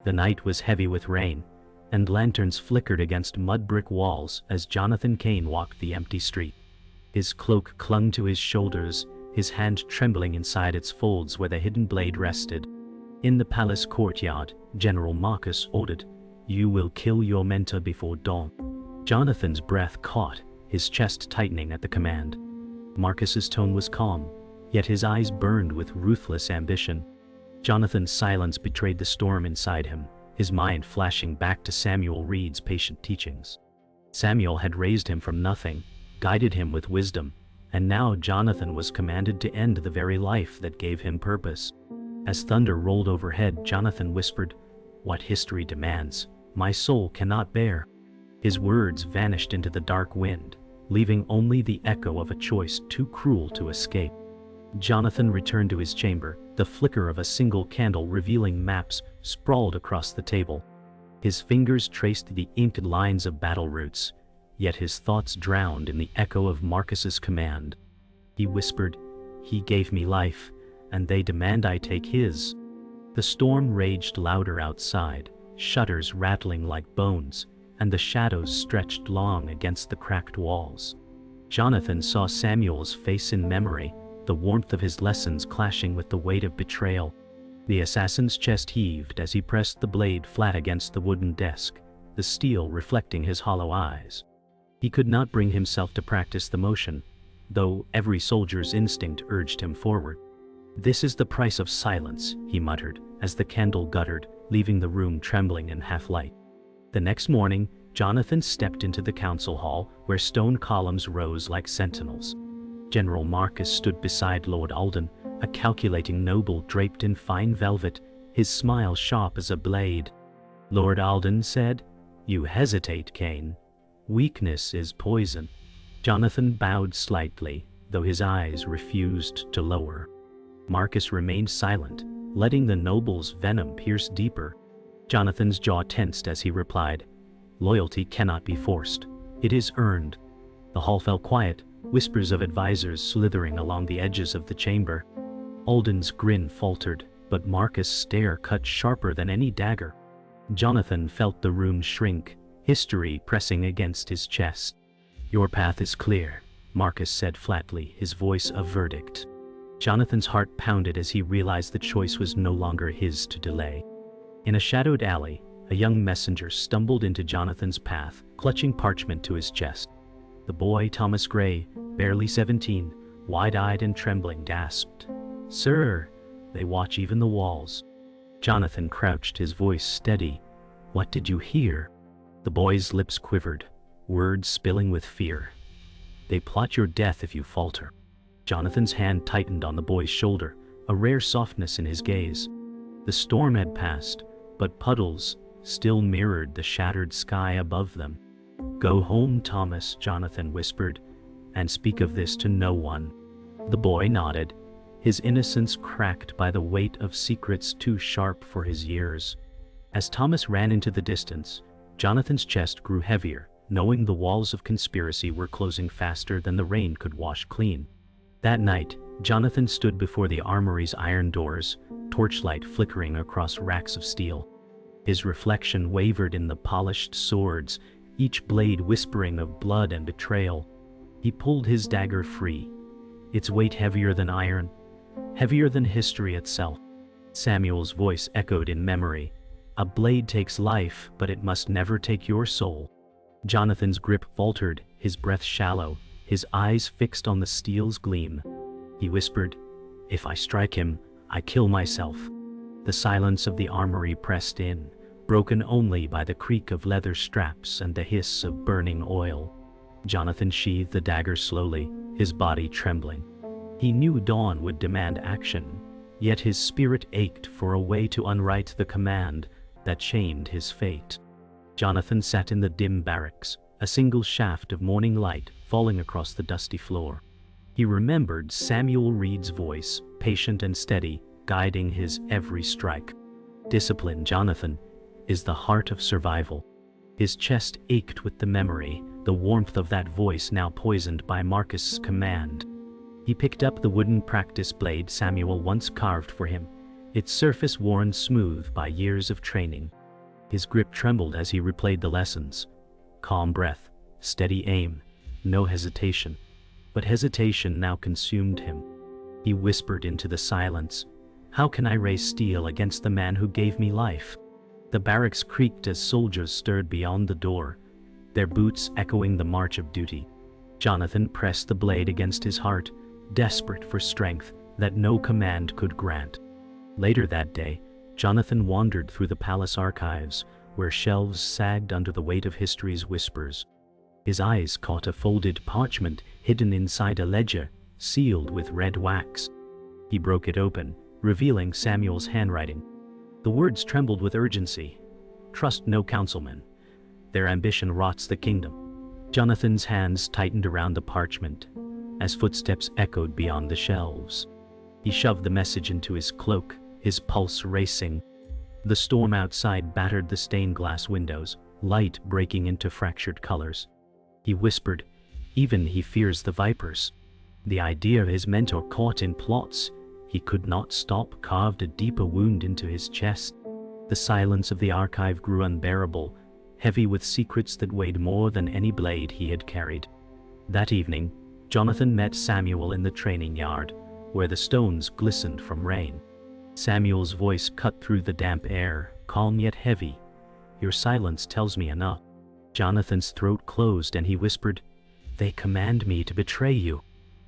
The night was heavy with rain, and lanterns flickered against mud brick walls as Jonathan Kane walked the empty street. His cloak clung to his shoulders, his hand trembling inside its folds where the hidden blade rested. In the palace courtyard, General Marcus ordered, "You will kill your mentor before dawn." Jonathan's breath caught, his chest tightening at the command. Marcus's tone was calm, yet his eyes burned with ruthless ambition. Jonathan's silence betrayed the storm inside him, his mind flashing back to Samuel Reed's patient teachings. Samuel had raised him from nothing, guided him with wisdom, and now Jonathan was commanded to end the very life that gave him purpose. As thunder rolled overhead, Jonathan whispered, "What history demands, my soul cannot bear." His words vanished into the dark wind, leaving only the echo of a choice too cruel to escape. Jonathan returned to his chamber, the flicker of a single candle revealing maps sprawled across the table. His fingers traced the inked lines of battle routes, yet his thoughts drowned in the echo of Marcus's command. He whispered, "He gave me life, and they demand I take his." The storm raged louder outside, shutters rattling like bones, and the shadows stretched long against the cracked walls. Jonathan saw Samuel's face in memory, the warmth of his lessons clashing with the weight of betrayal. The assassin's chest heaved as he pressed the blade flat against the wooden desk, the steel reflecting his hollow eyes. He could not bring himself to practice the motion, though every soldier's instinct urged him forward. "This is the price of silence," he muttered, as the candle guttered, leaving the room trembling in half-light. The next morning, Jonathan stepped into the council hall, where stone columns rose like sentinels. General Marcus stood beside Lord Alden, a calculating noble draped in fine velvet, his smile sharp as a blade. Lord Alden said, "You hesitate, Kane. Weakness is poison." Jonathan bowed slightly, though his eyes refused to lower. Marcus remained silent, letting the noble's venom pierce deeper. Jonathan's jaw tensed as he replied, "Loyalty cannot be forced. It is earned." The hall fell quiet, whispers of advisors slithering along the edges of the chamber. Alden's grin faltered, but Marcus' stare cut sharper than any dagger. Jonathan felt the room shrink, history pressing against his chest. "Your path is clear," Marcus said flatly, his voice a verdict. Jonathan's heart pounded as he realized the choice was no longer his to delay. In a shadowed alley, a young messenger stumbled into Jonathan's path, clutching parchment to his chest. The boy, Thomas Gray, barely 17, wide-eyed and trembling, gasped, "Sir, they watch even the walls." Jonathan crouched, his voice steady. "What did you hear?" The boy's lips quivered, words spilling with fear. "They plot your death if you falter." Jonathan's hand tightened on the boy's shoulder, a rare softness in his gaze. The storm had passed, but puddles still mirrored the shattered sky above them. "Go home, Thomas," Jonathan whispered, "and speak of this to no one." The boy nodded, his innocence cracked by the weight of secrets too sharp for his years. As Thomas ran into the distance, Jonathan's chest grew heavier, knowing the walls of conspiracy were closing faster than the rain could wash clean. That night, Jonathan stood before the armory's iron doors, torchlight flickering across racks of steel. His reflection wavered in the polished swords, each blade whispering of blood and betrayal. He pulled his dagger free, its weight heavier than iron, heavier than history itself. Samuel's voice echoed in memory, "A blade takes life, but it must never take your soul." Jonathan's grip faltered, his breath shallow, his eyes fixed on the steel's gleam. He whispered, "If I strike him, I kill myself." The silence of the armory pressed in, broken only by the creak of leather straps and the hiss of burning oil. Jonathan sheathed the dagger slowly, his body trembling. He knew dawn would demand action, yet his spirit ached for a way to unwrite the command that chained his fate. Jonathan sat in the dim barracks, a single shaft of morning light falling across the dusty floor. He remembered Samuel Reed's voice, patient and steady, guiding his every strike. Discipline, Jonathan, is the heart of survival. His chest ached with the memory, the warmth of that voice now poisoned by Marcus's command. He picked up the wooden practice blade Samuel once carved for him, its surface worn smooth by years of training. His grip trembled as he replayed the lessons. Calm breath, steady aim, no hesitation. But hesitation now consumed him. He whispered into the silence, "How can I raise steel against the man who gave me life?" The barracks creaked as soldiers stirred beyond the door, their boots echoing the march of duty. Jonathan pressed the blade against his heart, desperate for strength that no command could grant. Later that day, Jonathan wandered through the palace archives, where shelves sagged under the weight of history's whispers. His eyes caught a folded parchment hidden inside a ledger, sealed with red wax. He broke it open, revealing Samuel's handwriting. The words trembled with urgency. "Trust no councilman. Their ambition rots the kingdom." Jonathan's hands tightened around the parchment, as footsteps echoed beyond the shelves. He shoved the message into his cloak, his pulse racing. The storm outside battered the stained glass windows, light breaking into fractured colors. He whispered, "Even he fears the vipers." The idea of his mentor caught in plots he could not stop carved a deeper wound into his chest. The silence of the archive grew unbearable, heavy with secrets that weighed more than any blade he had carried. That evening, Jonathan met Samuel in the training yard, where the stones glistened from rain. Samuel's voice cut through the damp air, calm yet heavy. "Your silence tells me enough." Jonathan's throat closed and he whispered, "They command me to betray you."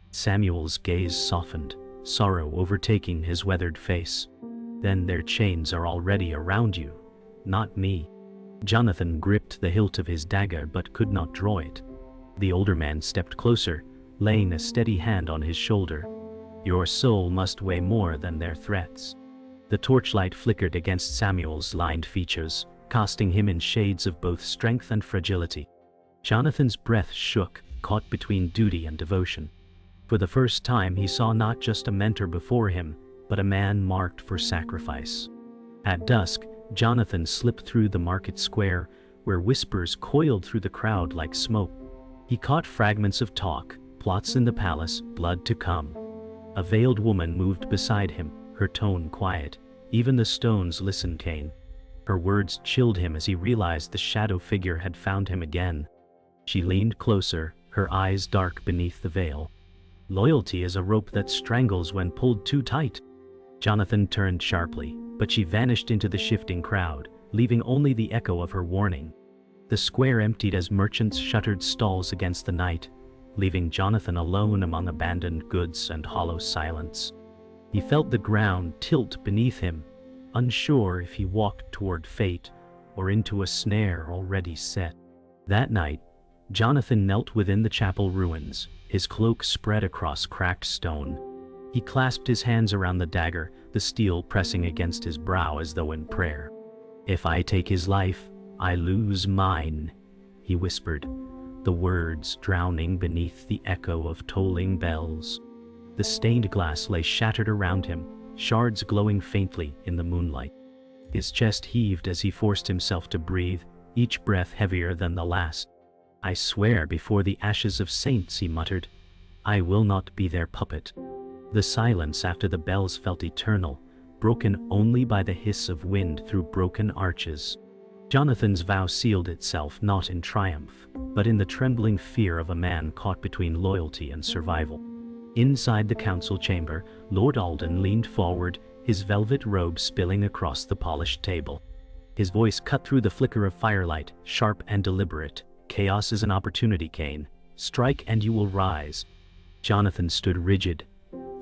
Samuel's gaze softened, sorrow overtaking his weathered face. "Then their chains are already around you, not me." Jonathan gripped the hilt of his dagger but could not draw it. The older man stepped closer, laying a steady hand on his shoulder. "Your soul must weigh more than their threats." The torchlight flickered against Samuel's lined features, casting him in shades of both strength and fragility. Jonathan's breath shook, caught between duty and devotion. For the first time he saw not just a mentor before him, but a man marked for sacrifice. At dusk, Jonathan slipped through the market square, where whispers coiled through the crowd like smoke. He caught fragments of talk, plots in the palace, blood to come. A veiled woman moved beside him, her tone quiet. Even the stones listened, Cain. Her words chilled him as he realized the shadow figure had found him again. She leaned closer, her eyes dark beneath the veil. "Loyalty is a rope that strangles when pulled too tight." Jonathan turned sharply, but she vanished into the shifting crowd, leaving only the echo of her warning. The square emptied as merchants shuttered stalls against the night, leaving Jonathan alone among abandoned goods and hollow silence. He felt the ground tilt beneath him, unsure if he walked toward fate or into a snare already set. That night, Jonathan knelt within the chapel ruins, his cloak spread across cracked stone. He clasped his hands around the dagger, the steel pressing against his brow as though in prayer. "If I take his life, I lose mine," he whispered, the words drowning beneath the echo of tolling bells. The stained glass lay shattered around him, shards glowing faintly in the moonlight. His chest heaved as he forced himself to breathe, each breath heavier than the last. "I swear before the ashes of saints," he muttered, "I will not be their puppet." The silence after the bells felt eternal, broken only by the hiss of wind through broken arches. Jonathan's vow sealed itself not in triumph, but in the trembling fear of a man caught between loyalty and survival. Inside the council chamber, Lord Alden leaned forward, his velvet robe spilling across the polished table. His voice cut through the flicker of firelight, sharp and deliberate. "Chaos is an opportunity, Cain. Strike and you will rise." Jonathan stood rigid,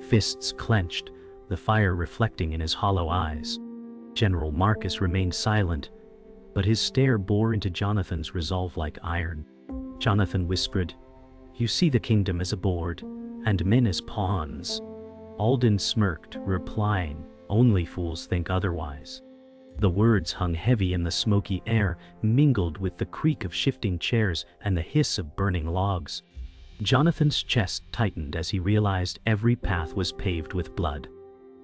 fists clenched, the fire reflecting in his hollow eyes. General Marcus remained silent, but his stare bore into Jonathan's resolve like iron. Jonathan whispered, "You see the kingdom as a board, and men as pawns." Alden smirked, replying, "Only fools think otherwise." The words hung heavy in the smoky air, mingled with the creak of shifting chairs and the hiss of burning logs. Jonathan's chest tightened as he realized every path was paved with blood.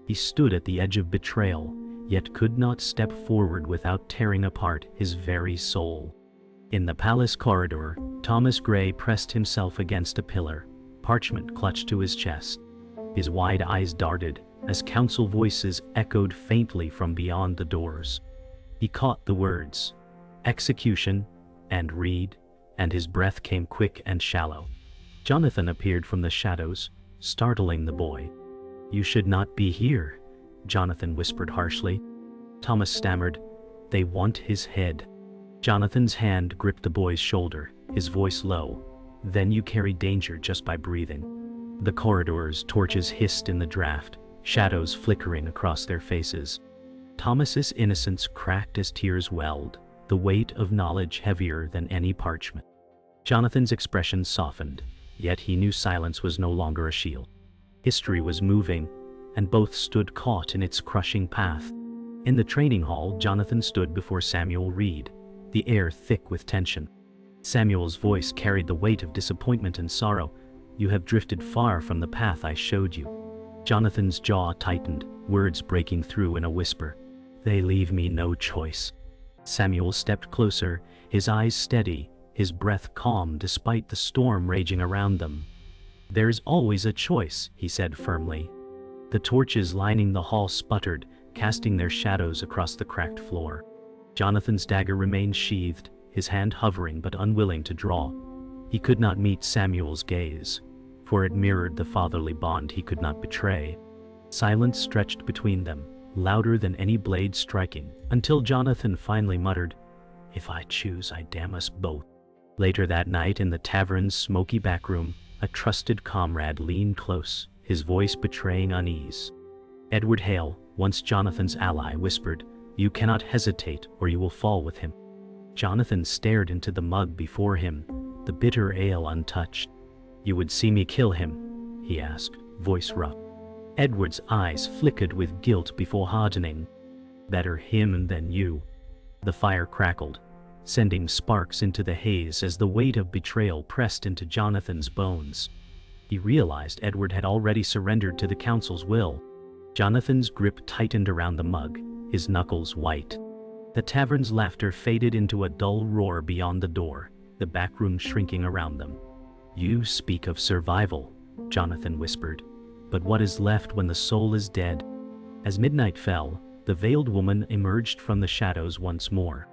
He stood at the edge of betrayal, yet could not step forward without tearing apart his very soul. In the palace corridor, Thomas Gray pressed himself against a pillar, parchment clutched to his chest. His wide eyes darted, as council voices echoed faintly from beyond the doors. He caught the words, "execution," and "read," and his breath came quick and shallow. Jonathan appeared from the shadows, startling the boy. "You should not be here," Jonathan whispered harshly. Thomas stammered, "They want his head." Jonathan's hand gripped the boy's shoulder, his voice low. "Then you carry danger just by breathing." The corridors, torches hissed in the draft, shadows flickering across their faces. Thomas's innocence cracked as tears welled, the weight of knowledge heavier than any parchment. Jonathan's expression softened, yet he knew silence was no longer a shield. History was moving, and both stood caught in its crushing path. In the training hall, Jonathan stood before Samuel Reed, the air thick with tension. Samuel's voice carried the weight of disappointment and sorrow. "You have drifted far from the path I showed you." Jonathan's jaw tightened, words breaking through in a whisper. "They leave me no choice." Samuel stepped closer, his eyes steady, his breath calm despite the storm raging around them. "There's always a choice," he said firmly. The torches lining the hall sputtered, casting their shadows across the cracked floor. Jonathan's dagger remained sheathed, his hand hovering but unwilling to draw. He could not meet Samuel's gaze, for it mirrored the fatherly bond he could not betray. Silence stretched between them, louder than any blade striking, until Jonathan finally muttered, "If I choose, I damn us both." Later that night in the tavern's smoky backroom, a trusted comrade leaned close, his voice betraying unease. Edward Hale, once Jonathan's ally, whispered, "You cannot hesitate or you will fall with him." Jonathan stared into the mug before him, the bitter ale untouched. "You would see me kill him?" he asked, voice rough. Edward's eyes flickered with guilt before hardening. "Better him than you." The fire crackled, sending sparks into the haze as the weight of betrayal pressed into Jonathan's bones. He realized Edward had already surrendered to the council's will. Jonathan's grip tightened around the mug, his knuckles white. The tavern's laughter faded into a dull roar beyond the door, the backroom shrinking around them. "You speak of survival," Jonathan whispered, "but what is left when the soul is dead?" As midnight fell, the veiled woman emerged from the shadows once more.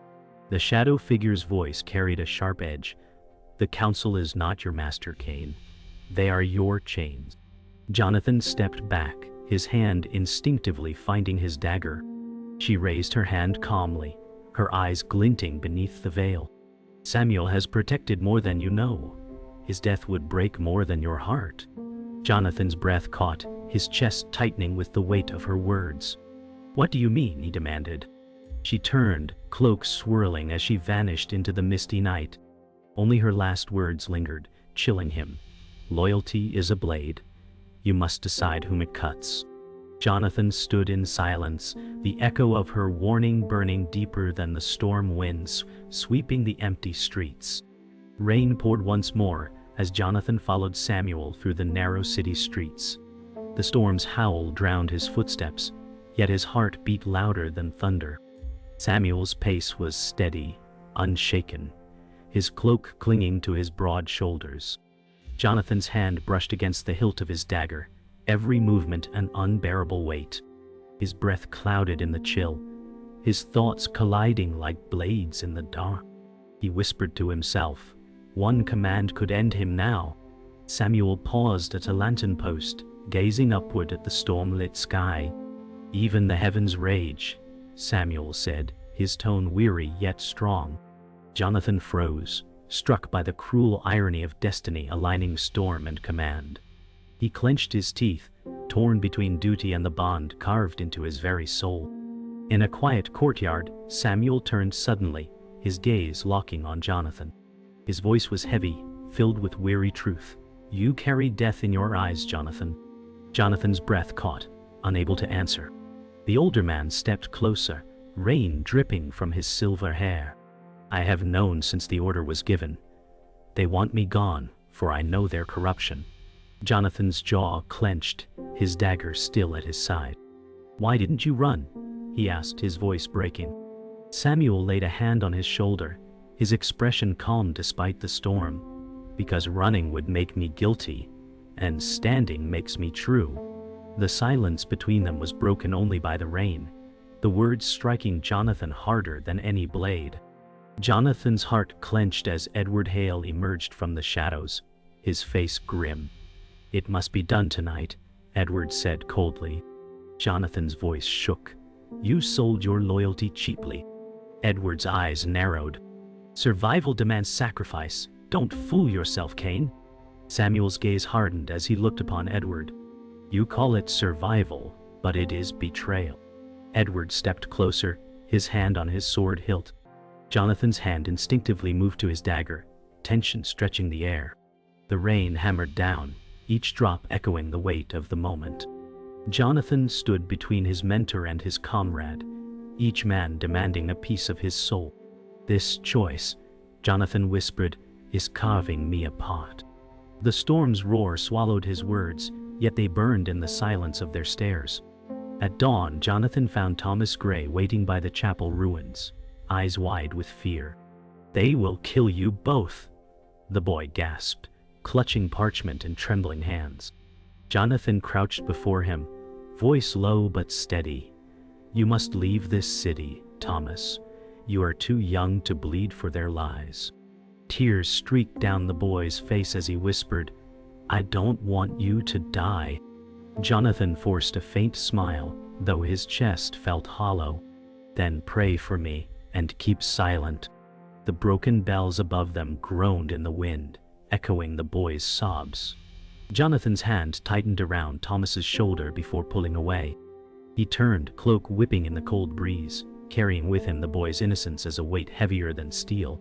The shadow figure's voice carried a sharp edge. "The council is not your master, Cain. They are your chains." Jonathan stepped back, his hand instinctively finding his dagger. She raised her hand calmly, her eyes glinting beneath the veil. "Samuel has protected more than you know. His death would break more than your heart." Jonathan's breath caught, his chest tightening with the weight of her words. "What do you mean?" he demanded. She turned, cloak swirling as she vanished into the misty night. Only her last words lingered, chilling him. "Loyalty is a blade. You must decide whom it cuts." Jonathan stood in silence, the echo of her warning burning deeper than the storm winds, sweeping the empty streets. Rain poured once more as Jonathan followed Samuel through the narrow city streets. The storm's howl drowned his footsteps, yet his heart beat louder than thunder. Samuel's pace was steady, unshaken, his cloak clinging to his broad shoulders. Jonathan's hand brushed against the hilt of his dagger, every movement an unbearable weight. His breath clouded in the chill, his thoughts colliding like blades in the dark. He whispered to himself, one command could end him now. Samuel paused at a lantern post, gazing upward at the storm-lit sky. "Even the heavens rage," Samuel said, his tone weary yet strong. Jonathan froze, struck by the cruel irony of destiny aligning storm and command. He clenched his teeth, torn between duty and the bond carved into his very soul. In a quiet courtyard, Samuel turned suddenly, his gaze locking on Jonathan. His voice was heavy, filled with weary truth. "You carry death in your eyes, Jonathan." Jonathan's breath caught, unable to answer. The older man stepped closer, rain dripping from his silver hair. "I have known since the order was given. They want me gone, for I know their corruption." Jonathan's jaw clenched, his dagger still at his side. "Why didn't you run?" he asked, his voice breaking. Samuel laid a hand on his shoulder, his expression calm despite the storm. "Because running would make me guilty, and standing makes me true." The silence between them was broken only by the rain, the words striking Jonathan harder than any blade. Jonathan's heart clenched as Edward Hale emerged from the shadows, his face grim. "It must be done tonight," Edward said coldly. Jonathan's voice shook. "You sold your loyalty cheaply." Edward's eyes narrowed. "Survival demands sacrifice. Don't fool yourself, Cain." Samuel's gaze hardened as he looked upon Edward. "You call it survival, but it is betrayal." Edward stepped closer, his hand on his sword hilt. Jonathan's hand instinctively moved to his dagger, tension stretching the air. The rain hammered down, each drop echoing the weight of the moment. Jonathan stood between his mentor and his comrade, each man demanding a piece of his soul. "This choice," Jonathan whispered, "is carving me apart." The storm's roar swallowed his words, yet they burned in the silence of their stares. At dawn, Jonathan found Thomas Gray waiting by the chapel ruins, eyes wide with fear. "They will kill you both," the boy gasped, clutching parchment in trembling hands. Jonathan crouched before him, voice low but steady. "You must leave this city, Thomas. You are too young to bleed for their lies." Tears streaked down the boy's face as he whispered, "I don't want you to die." Jonathan forced a faint smile, though his chest felt hollow. "Then pray for me, and keep silent." The broken bells above them groaned in the wind, echoing the boy's sobs. Jonathan's hand tightened around Thomas's shoulder before pulling away. He turned, cloak whipping in the cold breeze, carrying with him the boy's innocence as a weight heavier than steel.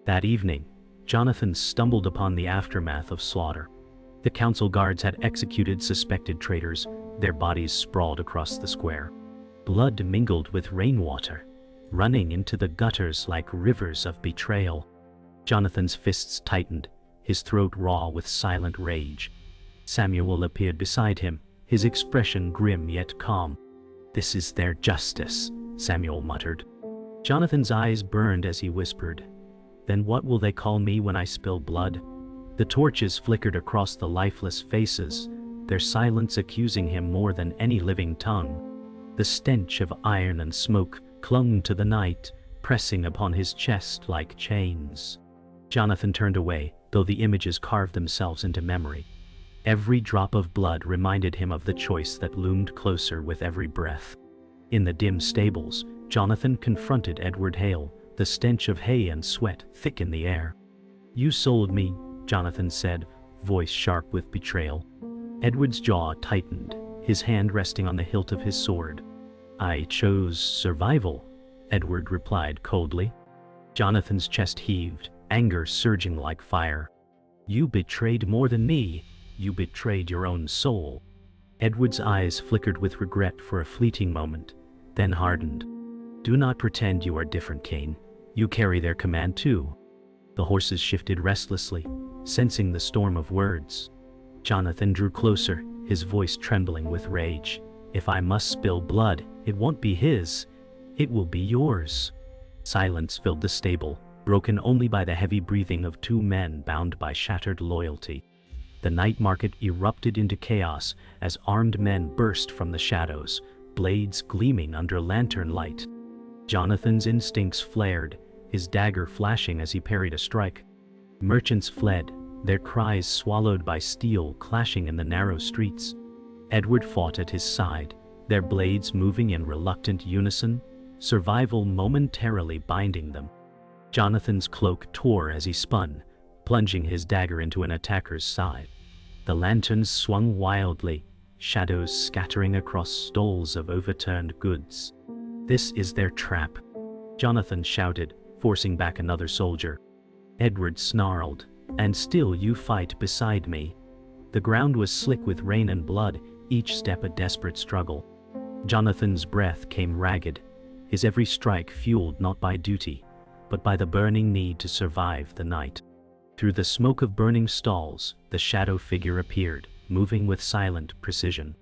That evening, Jonathan stumbled upon the aftermath of slaughter. The council guards had executed suspected traitors, their bodies sprawled across the square. Blood mingled with rainwater, running into the gutters like rivers of betrayal. Jonathan's fists tightened, his throat raw with silent rage. Samuel appeared beside him, his expression grim yet calm. "This is their justice," Samuel muttered. Jonathan's eyes burned as he whispered, "Then what will they call me when I spill blood?" The torches flickered across the lifeless faces, their silence accusing him more than any living tongue. The stench of iron and smoke clung to the night, pressing upon his chest like chains. Jonathan turned away, though the images carved themselves into memory. Every drop of blood reminded him of the choice that loomed closer with every breath. In the dim stables, Jonathan confronted Edward Hale, the stench of hay and sweat thick in the air. "You sold me," Jonathan said, voice sharp with betrayal. Edward's jaw tightened, his hand resting on the hilt of his sword. "I chose survival," Edward replied coldly. Jonathan's chest heaved, anger surging like fire. "You betrayed more than me. You betrayed your own soul." Edward's eyes flickered with regret for a fleeting moment, then hardened. "Do not pretend you are different, Cain. You carry their command too." The horses shifted restlessly, sensing the storm of words. Jonathan drew closer, his voice trembling with rage. "If I must spill blood, it won't be his. It will be yours." Silence filled the stable, broken only by the heavy breathing of two men bound by shattered loyalty. The night market erupted into chaos as armed men burst from the shadows, blades gleaming under lantern light. Jonathan's instincts flared, his dagger flashing as he parried a strike. Merchants fled, their cries swallowed by steel clashing in the narrow streets. Edward fought at his side, their blades moving in reluctant unison, survival momentarily binding them. Jonathan's cloak tore as he spun, plunging his dagger into an attacker's side. The lanterns swung wildly, shadows scattering across stalls of overturned goods. "This is their trap," Jonathan shouted, forcing back another soldier. Edward snarled, "And still you fight beside me." The ground was slick with rain and blood, each step a desperate struggle. Jonathan's breath came ragged, his every strike fueled not by duty, but by the burning need to survive the night. Through the smoke of burning stalls, the shadow figure appeared, moving with silent precision.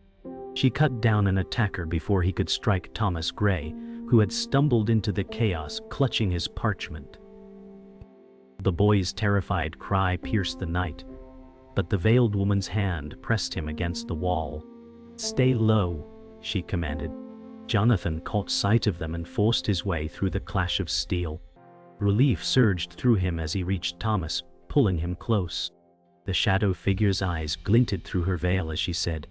She cut down an attacker before he could strike Thomas Gray, who had stumbled into the chaos, clutching his parchment. The boy's terrified cry pierced the night, but the veiled woman's hand pressed him against the wall. "Stay low," she commanded. Jonathan caught sight of them and forced his way through the clash of steel. Relief surged through him as he reached Thomas, pulling him close. The shadow figure's eyes glinted through her veil as she said,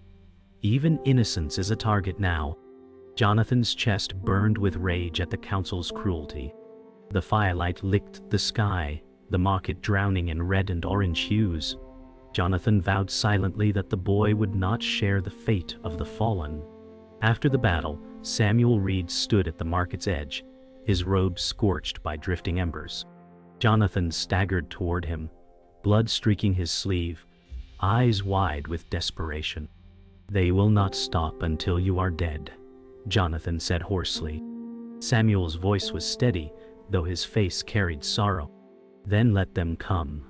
"Even innocence is a target now." Jonathan's chest burned with rage at the council's cruelty. The firelight licked the sky, the market drowning in red and orange hues. Jonathan vowed silently that the boy would not share the fate of the fallen. After the battle, Samuel Reed stood at the market's edge, his robe scorched by drifting embers. Jonathan staggered toward him, blood streaking his sleeve, eyes wide with desperation. "They will not stop until you are dead," Jonathan said hoarsely. Samuel's voice was steady, though his face carried sorrow. "Then let them come.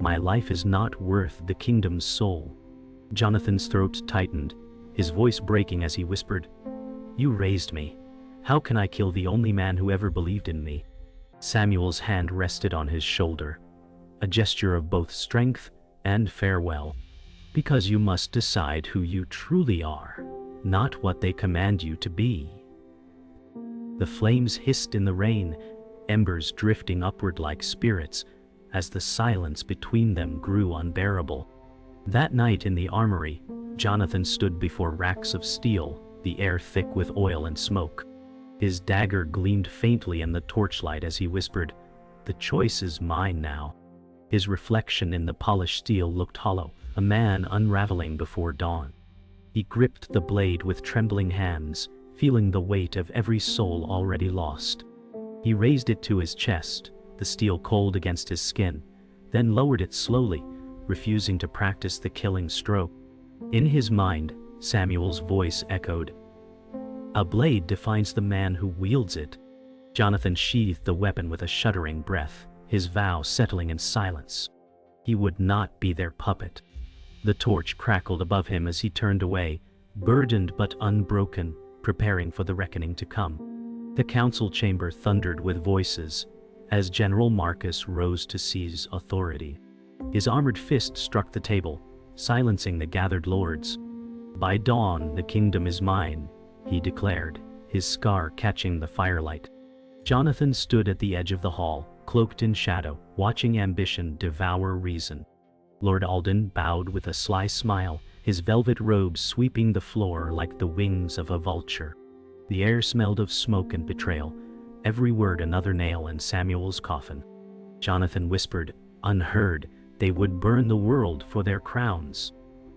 My life is not worth the kingdom's soul." Jonathan's throat tightened, his voice breaking as he whispered, "You raised me. How can I kill the only man who ever believed in me?" Samuel's hand rested on his shoulder, a gesture of both strength and farewell. "Because you must decide who you truly are, not what they command you to be." The flames hissed in the rain, embers drifting upward like spirits, as the silence between them grew unbearable. That night in the armory, Jonathan stood before racks of steel, the air thick with oil and smoke. His dagger gleamed faintly in the torchlight as he whispered, "The choice is mine now." His reflection in the polished steel looked hollow, a man unraveling before dawn. He gripped the blade with trembling hands, feeling the weight of every soul already lost. He raised it to his chest, the steel cold against his skin, then lowered it slowly, refusing to practice the killing stroke. In his mind, Samuel's voice echoed, "A blade defines the man who wields it." Jonathan sheathed the weapon with a shuddering breath, his vow settling in silence. He would not be their puppet. The torch crackled above him as he turned away, burdened but unbroken, preparing for the reckoning to come. The council chamber thundered with voices, as General Marcus rose to seize authority. His armored fist struck the table, silencing the gathered lords. "By dawn the kingdom is mine," he declared, his scar catching the firelight. Jonathan stood at the edge of the hall, cloaked in shadow, watching ambition devour reason. Lord Alden bowed with a sly smile, his velvet robes sweeping the floor like the wings of a vulture. The air smelled of smoke and betrayal, every word another nail in Samuel's coffin. Jonathan whispered, unheard, they would burn the world for their crowns.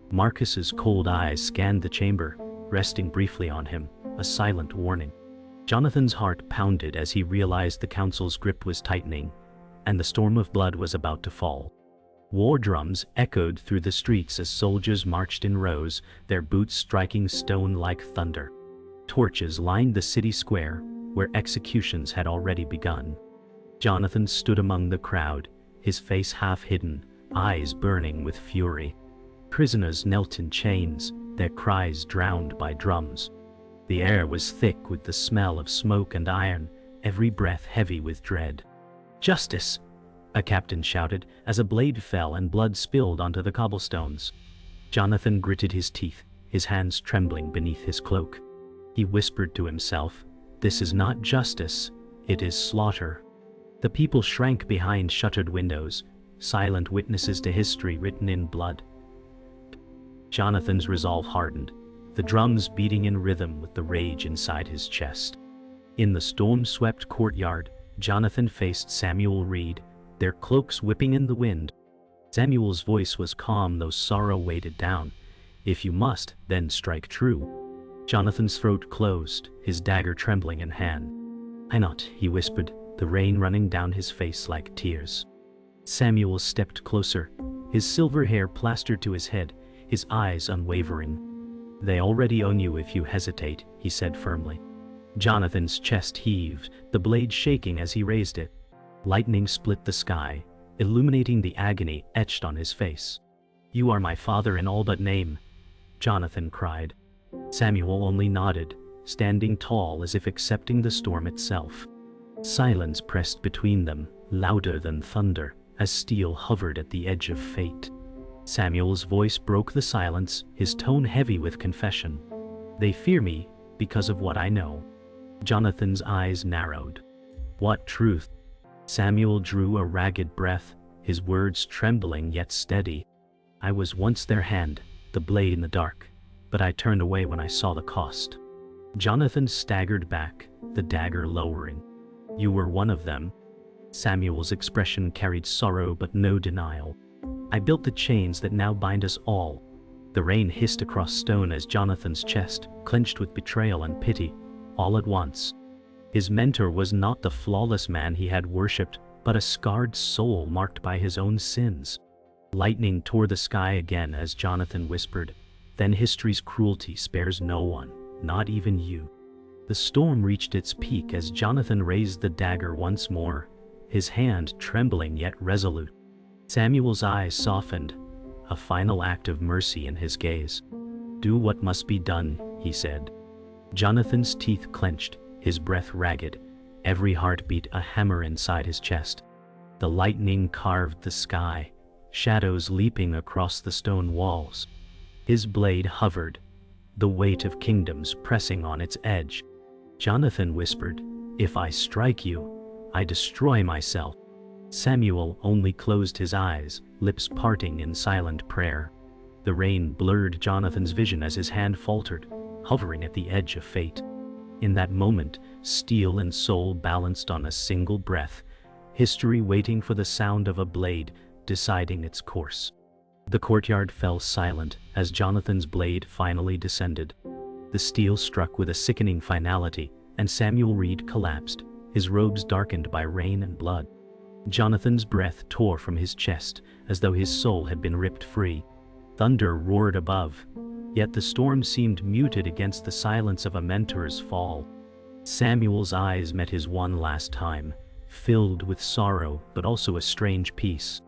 Marcus's cold eyes scanned the chamber, resting briefly on him, a silent warning. Jonathan's heart pounded as he realized the council's grip was tightening, and the storm of blood was about to fall. War drums echoed through the streets as soldiers marched in rows, their boots striking stone like thunder. Torches lined the city square, where executions had already begun. Jonathan stood among the crowd, his face half hidden, eyes burning with fury. Prisoners knelt in chains, their cries drowned by drums. The air was thick with the smell of smoke and iron, every breath heavy with dread. "Justice!" a captain shouted as a blade fell and blood spilled onto the cobblestones. Jonathan gritted his teeth, his hands trembling beneath his cloak. He whispered to himself, "This is not justice, it is slaughter." The people shrank behind shuttered windows, silent witnesses to history written in blood. Jonathan's resolve hardened, the drums beating in rhythm with the rage inside his chest. In the storm-swept courtyard, Jonathan faced Samuel Reed, their cloaks whipping in the wind. Samuel's voice was calm though sorrow weighed it down. "If you must, then strike true." Jonathan's throat closed, his dagger trembling in hand. "I not," he whispered, the rain running down his face like tears. Samuel stepped closer, his silver hair plastered to his head, his eyes unwavering. "They already own you if you hesitate," he said firmly. Jonathan's chest heaved, the blade shaking as he raised it. Lightning split the sky, illuminating the agony etched on his face. "You are my father in all but name," Jonathan cried. Samuel only nodded, standing tall as if accepting the storm itself. Silence pressed between them, louder than thunder, as steel hovered at the edge of fate. Samuel's voice broke the silence, his tone heavy with confession. They fear me because of what I know. Jonathan's eyes narrowed. What truth? Samuel drew a ragged breath, his words trembling yet steady. I was once their hand, the blade in the dark, but I turned away when I saw the cost. Jonathan staggered back, the dagger lowering. You were one of them. Samuel's expression carried sorrow but no denial. I built the chains that now bind us all. The rain hissed across stone as Jonathan's chest clenched with betrayal and pity, all at once. His mentor was not the flawless man he had worshipped, but a scarred soul marked by his own sins. Lightning tore the sky again as Jonathan whispered, "Then history's cruelty spares no one, not even you." The storm reached its peak as Jonathan raised the dagger once more, his hand trembling yet resolute. Samuel's eyes softened, a final act of mercy in his gaze. "Do what must be done," he said. Jonathan's teeth clenched, his breath ragged, every heartbeat a hammer inside his chest. The lightning carved the sky, shadows leaping across the stone walls. His blade hovered, the weight of kingdoms pressing on its edge. Jonathan whispered, "If I strike you, I destroy myself." Samuel only closed his eyes, lips parting in silent prayer. The rain blurred Jonathan's vision as his hand faltered, hovering at the edge of fate. In that moment, steel and soul balanced on a single breath, history waiting for the sound of a blade deciding its course. The courtyard fell silent as Jonathan's blade finally descended. The steel struck with a sickening finality, and Samuel Reed collapsed, his robes darkened by rain and blood. Jonathan's breath tore from his chest as though his soul had been ripped free. Thunder roared above, yet the storm seemed muted against the silence of a mentor's fall. Samuel's eyes met his one last time, filled with sorrow but also a strange peace.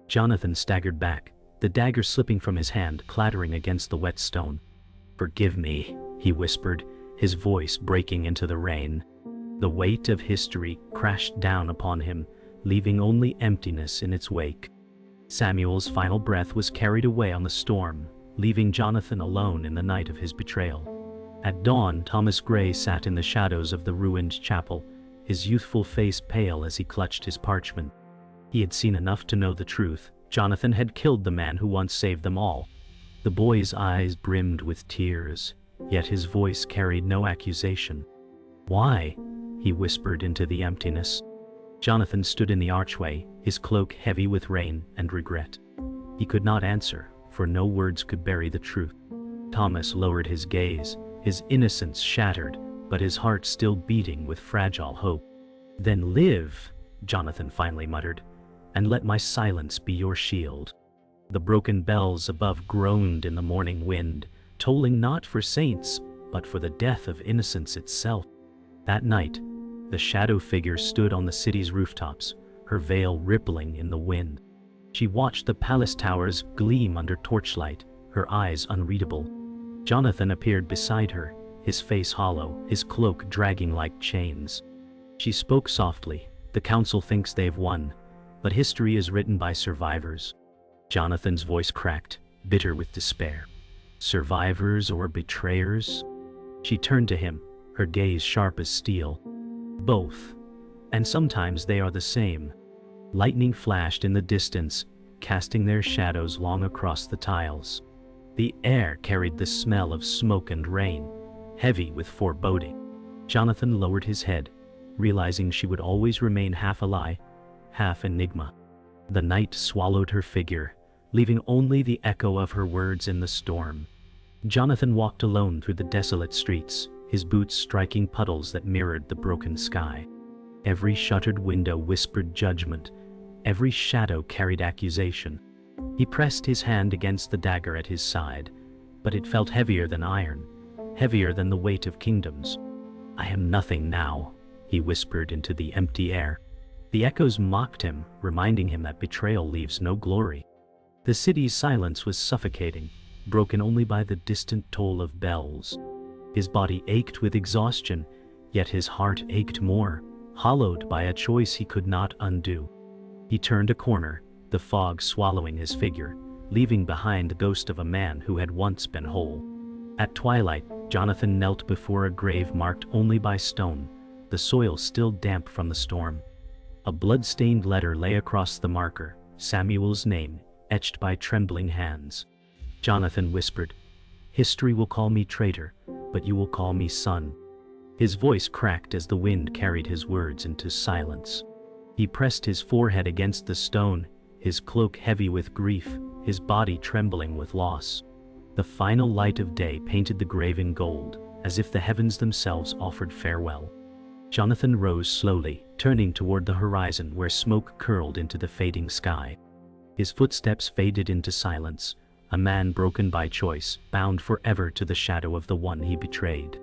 Jonathan staggered back, the dagger slipping from his hand, clattering against the wet stone. "Forgive me," he whispered, his voice breaking into the rain. The weight of history crashed down upon him, leaving only emptiness in its wake. Samuel's final breath was carried away on the storm, leaving Jonathan alone in the night of his betrayal. At dawn, Thomas Gray sat in the shadows of the ruined chapel, his youthful face pale as he clutched his parchment. He had seen enough to know the truth. Jonathan had killed the man who once saved them all. The boy's eyes brimmed with tears, yet his voice carried no accusation. "Why?" he whispered into the emptiness. Jonathan stood in the archway, his cloak heavy with rain and regret. He could not answer, for no words could bury the truth. Thomas lowered his gaze, his innocence shattered, but his heart still beating with fragile hope. "Then live," Jonathan finally muttered, "and let my silence be your shield." The broken bells above groaned in the morning wind, tolling not for saints, but for the death of innocence itself. That night, the shadow figure stood on the city's rooftops, her veil rippling in the wind. She watched the palace towers gleam under torchlight, her eyes unreadable. Jonathan appeared beside her, his face hollow, his cloak dragging like chains. She spoke softly, "The council thinks they've won, but history is written by survivors." Jonathan's voice cracked, bitter with despair. "Survivors or betrayers?" She turned to him, her gaze sharp as steel. "Both. And sometimes they are the same." Lightning flashed in the distance, casting their shadows long across the tiles. The air carried the smell of smoke and rain, heavy with foreboding. Jonathan lowered his head, realizing she would always remain half a lie, half enigma. The night swallowed her figure, leaving only the echo of her words in the storm. Jonathan walked alone through the desolate streets, his boots striking puddles that mirrored the broken sky. Every shuttered window whispered judgment, every shadow carried accusation. He pressed his hand against the dagger at his side, but it felt heavier than iron, heavier than the weight of kingdoms. "I am nothing now," he whispered into the empty air. The echoes mocked him, reminding him that betrayal leaves no glory. The city's silence was suffocating, broken only by the distant toll of bells. His body ached with exhaustion, yet his heart ached more, hollowed by a choice he could not undo. He turned a corner, the fog swallowing his figure, leaving behind the ghost of a man who had once been whole. At twilight, Jonathan knelt before a grave marked only by stone, the soil still damp from the storm. A blood-stained letter lay across the marker, Samuel's name, etched by trembling hands. Jonathan whispered, "History will call me traitor, but you will call me son." His voice cracked as the wind carried his words into silence. He pressed his forehead against the stone, his cloak heavy with grief, his body trembling with loss. The final light of day painted the grave in gold, as if the heavens themselves offered farewell. Jonathan rose slowly, turning toward the horizon where smoke curled into the fading sky. His footsteps faded into silence, a man broken by choice, bound forever to the shadow of the one he betrayed.